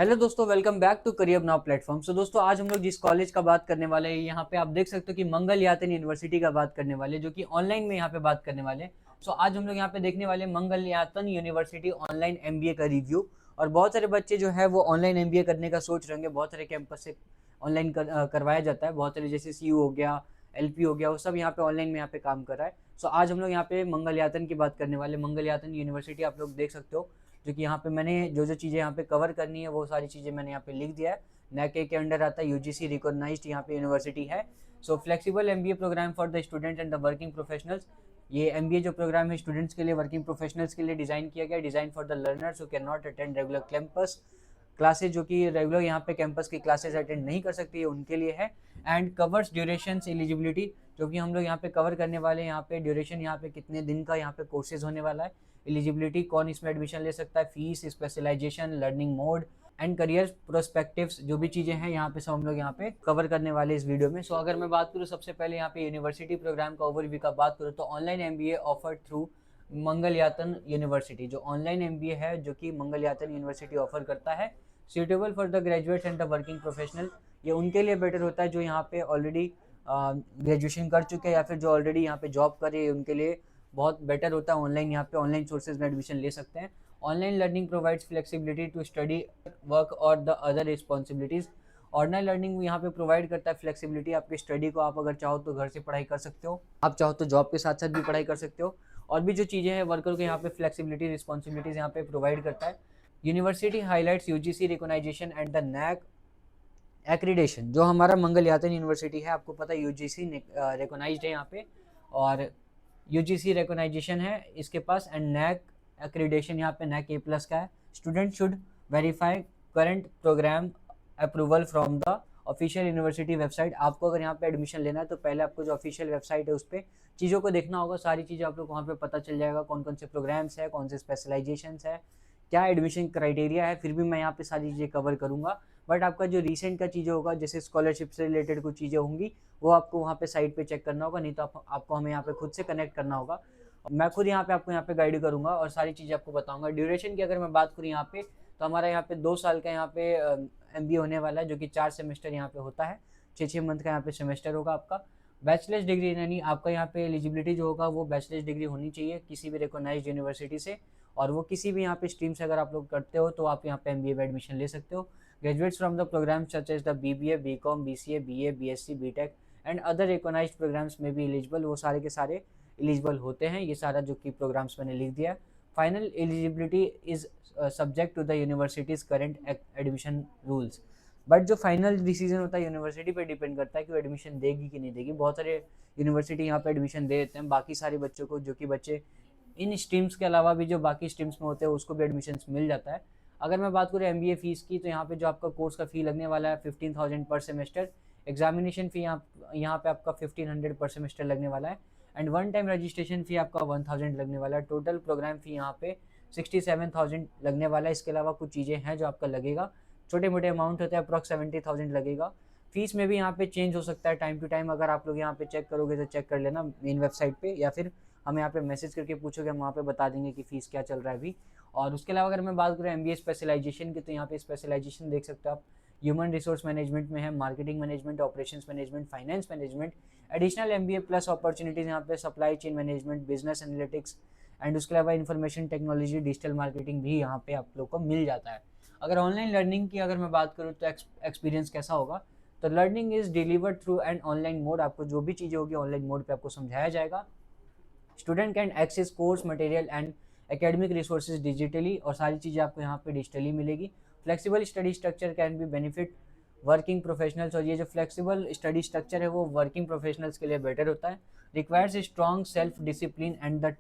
Hello दोस्तों, welcome back to Career Now platform. So दोस्तों, आज हम लोग जिस कॉलेज का बात करने वाले हैं, यहाँ पे आप देख सकते हो कि मंगल यातन यूनिवर्सिटी का बात करने वाले हैं, जो कि ऑनलाइन में यहाँ पे बात करने वाले हैं। सो आज हम लोग यहाँ पे देखने वाले हैं मंगल यातन यूनिवर्सिटी ऑनलाइन एमबीए का रिव्यू। और बहुत सारे बच्चे जो है वो ऑनलाइन एमबीए करने का सोच रहे होंगे। बहुत सारे कैंपस से ऑनलाइन करवाया जाता है। बहुत सारे जैसे सीयू हो गया, एलपी हो गया, वो सब यहाँ पे ऑनलाइन में यहाँ पे काम कर रहा है। सो आज हम लोग यहाँ पे मंगल यातन की बात करने वाले। मंगल यातन यूनिवर्सिटी आप लोग देख सकते हो, जो कि यहाँ पे मैंने जो जो चीज़ें यहाँ पे कवर करनी है वो सारी चीज़ें मैंने यहाँ पे लिख दिया है। नैके के अंडर आता है, यूजीसी रिकॉग्नाइज्ड यहाँ पे यूनिवर्सिटी है। So flexible MBA program for the student and the working professionals. ये एमबीए जो प्रोग्राम है स्टूडेंट्स के लिए, वर्किंग प्रोफेशनल्स के लिए डिज़ाइन किया गया। Design for the learners who can not attend regular campus classes, जो कि रेगुलर यहाँ पे कैंपस की क्लासेज अटेंड नहीं कर सकती है, उनके लिए है। एंड कवर्स ड्यूरेशन एलिजिबिलिटी, जो कि हम लोग यहाँ पे कवर करने वाले हैं। यहाँ पे ड्यूरेशन, यहाँ पे कितने दिन का यहाँ पे कोर्सेज होने वाला है। एलिजिबिलिटी, कौन इसमें एडमिशन ले सकता है, fees, specialisation, learning mode and career prospectives, जो भी चीज़ें हैं यहाँ पे सब हम लोग यहाँ पे कवर करने वाले इस वीडियो में। सो अगर मैं बात करूँ सबसे पहले यहाँ पे यूनिवर्सिटी प्रोग्राम का ओवरव्यू का बात करूँ, तो ऑनलाइन एमबीए ऑफर्ड थ्रू मंगल यातन यूनिवर्सिटी, जो ऑनलाइन एमबीए है जो कि मंगल यातन यूनिवर्सिटी ऑफर करता है। Suitable for the graduates and the working professional, ये उनके लिए बेटर होता है जो यहाँ पे ऑलरेडी ग्रेजुएशन कर चुके हैं या फिर जो ऑलरेडी यहाँ पे जॉब कर रहे हैं, उनके लिए बहुत बेटर होता है। ऑनलाइन यहाँ पे ऑनलाइन सोर्सेज में एडमिशन ले सकते हैं। Online learning provides flexibility to study work और the other responsibilities. Online learning यहाँ पे प्रोवाइड करता है फ्लेक्सिबिलिटी, आपकी स्टडी को आप अगर चाहो तो घर से पढ़ाई कर सकते हो, आप चाहो तो जॉब के साथ साथ भी पढ़ाई कर सकते हो। और भी जो चीज़ें हैं वर्कर को यहाँ पे फ्लेक्सिबिलिटी, रिस्पॉन्सिबिलिटीज़ यहाँ पे प्रोवाइड करता है। University highlights UGC recognisation and the NAAC accreditation. जो हमारा मंगल यातन यूनिवर्सिटी है, आपको पता है यूजीसी रिकॉग्नाइज्ड है यहाँ पे, और यूजीसी रिकॉग्नाइजेशन है इसके पास, एंड नैक एक्रीडेशन यहाँ पे नैक A+ का है। Student should verify current program approval from the official university website. आपको अगर यहाँ पे एडमिशन लेना है तो पहले आपको जो ऑफिशियल वेबसाइट है उस पर चीज़ों को देखना होगा। सारी चीज़ें आप लोग वहाँ पे पता चल जाएगा, कौन कौन से प्रोग्राम्स है, कौन से स्पेशलाइजेशंस है, क्या एडमिशन क्राइटेरिया है। फिर भी मैं यहाँ पे सारी चीज़ें कवर करूँगा, बट आपका जो रिसेंट का चीज़ें होगा, जैसे स्कॉलरशिप से रिलेटेड कुछ चीज़ें होंगी, वो आपको वहाँ पे साइट पे चेक करना होगा, नहीं तो आपको हमें यहाँ पे खुद से कनेक्ट करना होगा। मैं खुद यहाँ पे आपको यहाँ पे गाइड करूँगा और सारी चीज़ें आपको बताऊँगा। ड्यूरेशन की अगर मैं बात करूँ यहाँ पे, तो हमारा यहाँ पे 2 साल का यहाँ पे एमबीए होने वाला है, जो कि 4 सेमेस्टर यहाँ पे होता है। 6 मंथ का यहाँ पे सेमेस्टर होगा आपका। बैचलर्स डिग्री, यानी आपका यहाँ पे एलिजिबिलिटी जो होगा वो बैचलर्स डिग्री होनी चाहिए किसी भी रिकॉग्नाइज्ड यूनिवर्सिटी से, और वो किसी भी यहाँ पे स्ट्रीम से अगर आप लोग करते हो तो आप यहाँ पे एमबीए में एडमिशन ले सकते हो। Graduates from the programs such as the BBA, BCom, BCA, BA, BSc, BTech and other recognized programs में भी एलिजिबल, वो सारे के सारे एलिजिबल होते हैं। ये सारा जो कि प्रोग्राम्स मैंने लिख दिया। Final eligibility is subject to the university's current admission rules, but जो फाइनल डिसीजन होता है यूनिवर्सिटी पे डिपेंड करता है कि वो एडमिशन देगी कि नहीं देगी। बहुत सारे यूनिवर्सिटी यहाँ पे एडमिशन दे देते हैं बाकी सारे बच्चों को, जो कि बच्चे इन स्ट्रीम्स के अलावा भी जो बाकी स्ट्रीम्स में होते हैं उसको भी एडमिशन मिल जाता है। अगर मैं बात करूँ एमबीए फीस की, तो यहाँ पे जो आपका कोर्स का फ़ी लगने वाला है 15,000 पर सेमेस्टर। एग्जामिनेशन फ़ी यहाँ पे आपका 1500 पर सेमेस्टर लगने वाला है। एंड वन टाइम रजिस्ट्रेशन फ़ी आपका 1000 लगने वाला है। टोटल प्रोग्राम फ़ी यहाँ पे 67,000 लगने वाला है। इसके अलावा कुछ चीज़ें हैं जो आपका लगेगा, छोटे मोटे अमाउंट होते हैं, अप्रॉक्स 70,000 लगेगा। फीस में भी यहाँ पे चेंज हो सकता है टाइम टू टाइम। अगर आप लोग यहाँ पे चेक करोगे तो चेक कर लेना मेन वेबसाइट पे, या फिर हमें यहाँ पे मैसेज करके पूछोगे, हम वहाँ पे बता देंगे कि फ़ीस क्या चल रहा है अभी। और उसके अलावा अगर मैं बात करूँ एमबीए स्पेशलाइजेशन की, तो यहाँ पे स्पेशलाइजेशन देख सकते हो आप। ह्यूमन रिसोर्स मैनेजमेंट में है, marketing management, operations management, finance management. Additional MBA plus opportunities यहाँ पे supply chain management, business analytics and उसके अलावा इन्फॉर्मेशन टेक्नोलॉजी, डिजिटल मार्केटिंग भी यहाँ पे आप लोग को मिल जाता है। अगर ऑनलाइन लर्निंग की अगर मैं बात करूँ तो एक्सपीरियंस कैसा होगा, तो learning is delivered through an online mode. आपको जो भी चीज़ें होगी ऑनलाइन मोड पे आपको समझाया जाएगा। Student can access course material and academic resources digitally, और सारी चीज़ें आपको यहाँ पे डिजिटली मिलेगी। Flexible study structure can be benefit working professionals, और ये जो फ्लेक्सिबल स्टडी स्ट्रक्चर है वो वर्किंग प्रोफेशनल्स के लिए बेटर होता है। Requires strong self discipline and the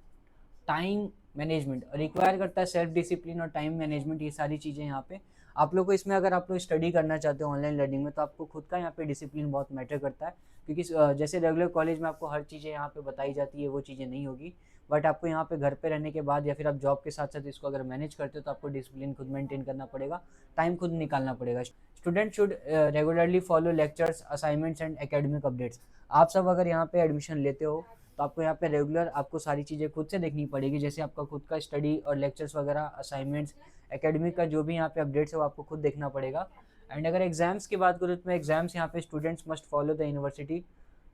time management, require करता है सेल्फ डिसिप्लिन और टाइम मैनेजमेंट। ये सारी चीज़ें यहाँ पे आप लोग को, इसमें अगर आप लोग स्टडी करना चाहते हो ऑनलाइन लर्निंग में, तो आपको खुद का यहाँ पे डिसिप्लिन बहुत मैटर करता है, क्योंकि जैसे रेगुलर कॉलेज में आपको हर चीज़ें यहाँ पे बताई जाती है वो चीज़ें नहीं होगी, बट आपको यहाँ पे घर पे रहने के बाद या फिर आप जॉब के साथ साथ इसको अगर मैनेज करते हो तो आपको डिसिप्लिन खुद मेंटेन करना पड़ेगा, टाइम खुद निकालना पड़ेगा। Student should regularly follow lectures, assignments and academic updates. आप सब अगर यहाँ पे एडमिशन लेते हो तो आपको यहाँ पे रेगुलर आपको सारी चीज़ें खुद से देखनी पड़ेगी, जैसे आपका खुद का स्टडी और लेक्चर्स वगैरह, असाइनमेंट्स, एकेडमिक का जो भी यहाँ पे अपडेट्स है वो आपको खुद देखना पड़ेगा। एंड अगर एग्जाम्स की बात करूँ तो मैं एग्जाम्स यहाँ पे students must follow the university,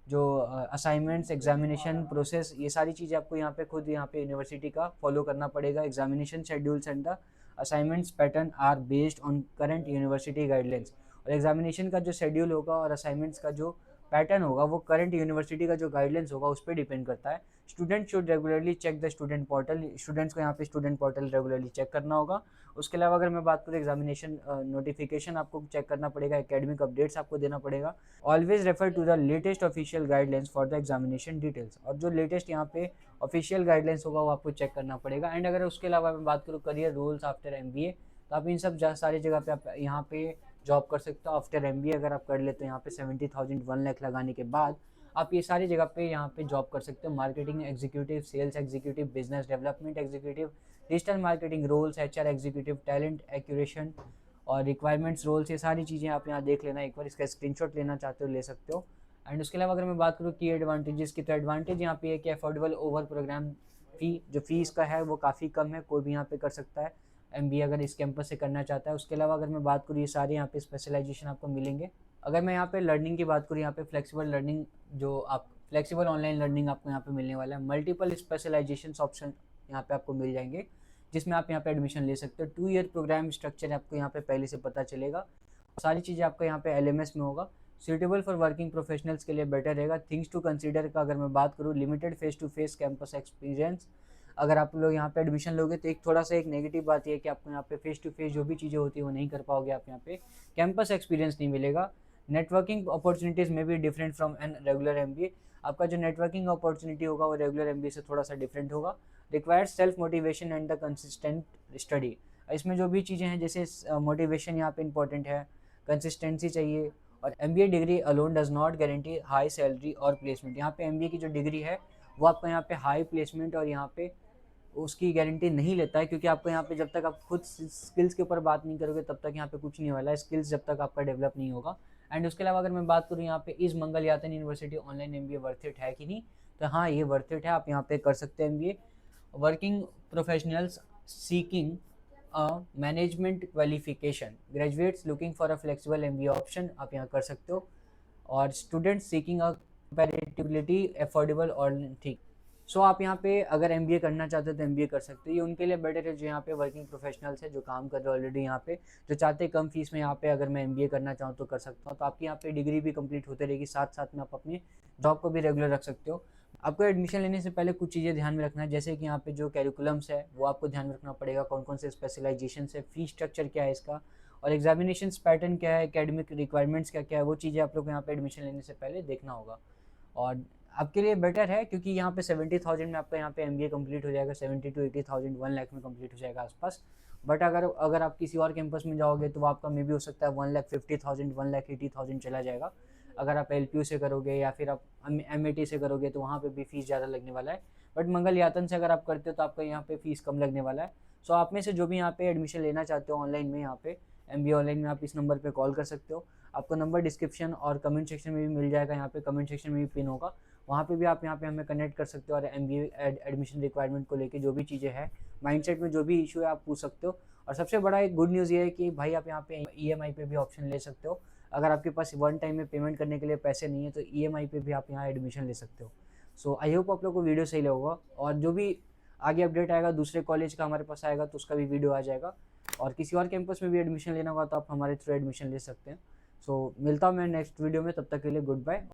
जो असाइनमेंट्स, एग्जामिनेशन प्रोसेस, ये सारी चीज़ें आपको यहाँ पे खुद यहाँ पे यूनिवर्सिटी का फॉलो करना पड़ेगा। Examination schedules and the assignments pattern are based on current university guidelines. और एग्जामिनेशन का जो शेड्यूल होगा और असाइनमेंट्स का जो पैटर्न होगा वो करंट यूनिवर्सिटी का जो गाइडलाइंस होगा उस पर डिपेंड करता है। Student should regularly check the student portal, students को यहाँ पे स्टूडेंट पोर्टल रेगुलरली चेक करना होगा। उसके अलावा अगर मैं बात करूँ एग्जामिनेशन नोटिफिकेशन आपको चेक करना पड़ेगा, एकेडमिक अपडेट्स आपको देना पड़ेगा। Always refer to the latest official guidelines for the examination details, और जो लेटेस्ट यहाँ पे ऑफिशियल गाइडलाइंस होगा वो आपको चेक करना पड़ेगा। एंड अगर उसके अलावा मैं बात करूँ करियर रूल्स आफ्टर एमबीए, तो आप इन सब सारी जगह पे आप यहाँ पे जॉब कर सकते हो। आफ्टर एमबीए अगर आप कर लेते हो यहाँ पे 70,000 1 लाख लगाने के बाद आप ये सारी जगह पे यहाँ पे जॉब कर सकते हो। Marketing executive, sales executive, business development executive, digital marketing roles, HR executive, talent acquisition और रिक्वायरमेंट्स रोल्स, ये सारी चीज़ें आप यहाँ देख लेना, एक बार इसका स्क्रीनशॉट लेना चाहते हो ले सकते हो। एंड उसके अलावा अगर मैं बात करूँ की एडवांटेजेस की, तो एडवांटेज यहाँ पे है कि अफोर्डेबल ओवर प्रोग्राम फ़ी, जो फीस का है वो काफ़ी कम है, कोई भी यहाँ पे कर सकता है एमबीए अगर इस कैंपस से करना चाहता है। उसके अलावा अगर मैं बात करूँ ये सारे यहाँ पे स्पेशलाइजेशन आपको मिलेंगे। अगर मैं यहाँ पे लर्निंग की बात करूँ, यहाँ पे फ्लेक्सिबल लर्निंग, जो आप फ्लेक्सिबल ऑनलाइन लर्निंग आपको यहाँ पे मिलने वाला है। मल्टीपल स्पेशलाइजेशन ऑप्शन यहाँ पे आपको मिल जाएंगे जिसमें आप यहाँ पे एडमिशन ले सकते हो। 2 ईयर प्रोग्राम स्ट्रक्चर आपको यहाँ पे पहले से पता चलेगा, सारी चीज़ें आपको यहाँ पे एलएमएस में होगा। सूटेबल फॉर वर्किंग प्रोफेशनल्स के लिए बेटर रहेगा। थिंग्स टू कंसीडर का अगर मैं बात करूँ, limited face to face campus experience. अगर आप लोग यहाँ पे एडमिशन लोगे तो एक थोड़ा सा एक नेगेटिव बात ये है कि आपको यहाँ पे फेस टू फेस जो भी चीज़ें होती है वो नहीं कर पाओगे, आप यहाँ पे कैंपस एक्सपीरियंस नहीं मिलेगा। नेटवर्किंग अपॉर्चुनिटीज़ में भी different from an regular MBA, आपका जो नेटवर्किंग अपॉर्चुनिटी होगा वो रेगुलर एमबीए से थोड़ा सा डिफरेंट होगा। Required self motivation and the consistent study, इसमें जो भी चीज़ें हैं जैसे मोटिवेशन यहाँ पे इंपॉर्टेंट है, कंसिस्टेंसी चाहिए। और MBA degree alone does not guarantee high salary और प्लेसमेंट, यहाँ पे एमबीए की जो डिग्री है वो आपको यहाँ पे हाई प्लेसमेंट और यहाँ पे उसकी गारंटी नहीं लेता है, क्योंकि आपको यहाँ पे जब तक आप खुद स्किल्स के ऊपर बात नहीं करोगे तब तक यहाँ पे कुछ नहीं वाला है, स्किल्स जब तक आपका डेवलप नहीं होगा। एंड उसके अलावा अगर मैं बात करूँ यहाँ पे इस Mangalayatan university online MBA worth it है कि नहीं, तो हाँ ये वर्थ इट है, आप यहाँ पे कर सकते हैं MBA. Working professionals seeking management qualification, graduates looking for a flexible MBA option, आप यहाँ कर सकते हो। और स्टूडेंट्स सीकिंग अ कंपैरेटिवली अफोर्डेबल और ठीक। सो आप यहाँ पे अगर एमबीए करना चाहते हो तो एमबीए कर सकते हो, ये उनके लिए बेटर है जो यहाँ पे वर्किंग प्रोफेशनल्स है, जो काम कर रहे हो ऑलरेडी यहाँ पे, जो चाहते हैं कम फीस में यहाँ पे अगर मैं एमबीए करना चाहूँ तो कर सकता हूँ। तो आपकी यहाँ पे डिग्री भी कंप्लीट होते रहेगी, साथ साथ में आप अपनी जॉब को भी रेगुलर रख सकते हो। आपको एडमिशन लेने से पहले कुछ चीज़ें ध्यान में रखना है, जैसे कि यहाँ पे जो कैरिकुलम्स है वो आपको ध्यान में रखना पड़ेगा, कौन कौन से स्पेशलाइजेशन है, फी स्ट्रक्चर क्या है इसका, और एग्जामिनेशन पैटर्न क्या है, एकेडमिक रिक्वायरमेंट्स क्या क्या है, वो चीज़ें आप लोग को यहाँ पे एडमिशन लेने से पहले देखना होगा। और आपके लिए बेटर है क्योंकि यहाँ पे 70,000 में आपका यहाँ पे एमबीए कंप्लीट हो जाएगा, 70 to 80,000 1 लाख में कंप्लीट हो जाएगा आसपास। बट अगर आप किसी और कैंपस में जाओगे तो वो आपका मे भी हो सकता है 1,50,000 1,80,000 चला जाएगा। अगर आप एलपीयू से करोगे या फिर आप एमएटी से करोगे तो वहाँ पे भी फीस ज़्यादा लगने वाला है। बट मंगल यातन से अगर आप करते हो तो आपका यहाँ पे फीस कम लगने वाला है। सो आप में से जो भी यहाँ पे एडमिशन लेना चाहते हो ऑनलाइन में, यहाँ पे एमबीए ऑनलाइन में, आप इस नंबर पे कॉल कर सकते हो। आपको नंबर डिस्क्रिप्शन और कमेंट सेक्शन में भी मिल जाएगा, यहाँ पे कमेंट सेक्शन में भी पिन होगा, वहाँ पे भी आप यहाँ पे हमें कनेक्ट कर सकते हो और एमबीए एडमिशन रिक्वायरमेंट को लेके जो भी चीज़ें हैं, माइंडसेट में जो भी इशू है आप पूछ सकते हो। और सबसे बड़ा एक गुड न्यूज़ ये है कि भाई आप यहाँ पे ईएमआई पे भी ऑप्शन ले सकते हो। अगर आपके पास वन टाइम में पेमेंट करने के लिए पैसे नहीं है तो ईएमआई पे भी आप यहाँ एडमिशन ले सकते हो। सो आई होप आप लोग को वीडियो सही लगेगा, और जो भी आगे अपडेट आएगा दूसरे कॉलेज का हमारे पास आएगा तो उसका भी वीडियो आ जाएगा। और किसी और कैंपस में भी एडमिशन लेना होगा तो आप हमारे थ्रू एडमिशन ले सकते हैं। सो मिलता हूँ मैं नेक्स्ट वीडियो में, तब तक के लिए गुड बाय।